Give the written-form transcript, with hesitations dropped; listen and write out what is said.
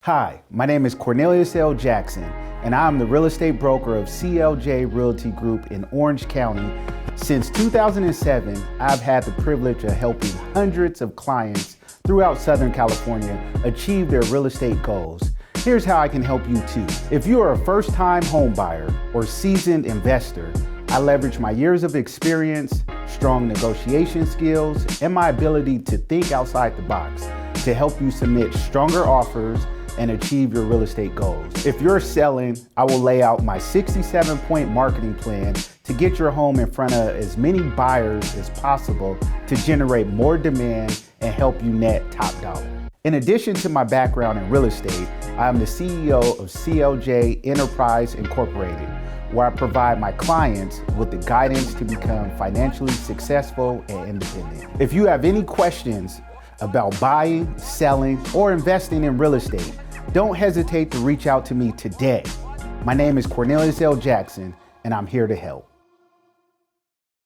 Hi, my name is Cornelius L. Jackson, and I'm the real estate broker of CLJ Realty Group in Orange County. Since 2007, I've had the privilege of helping hundreds of clients throughout Southern California achieve their real estate goals. Here's how I can help you too. If you are a first-time home buyer or seasoned investor, I leverage my years of experience, strong negotiation skills, and my ability to think outside the box to help you submit stronger offers and achieve your real estate goals. If you're selling, I will lay out my 67-point marketing plan to get your home in front of as many buyers as possible to generate more demand and help you net top dollar. In addition to my background in real estate, I am the CEO of CLJ Enterprise Inc, where I provide my clients with the guidance to become financially successful and independent. If you have any questions about buying, selling, or investing in real estate, don't hesitate to reach out to me today. My name is Cornelius L. Jackson, and I'm here to help.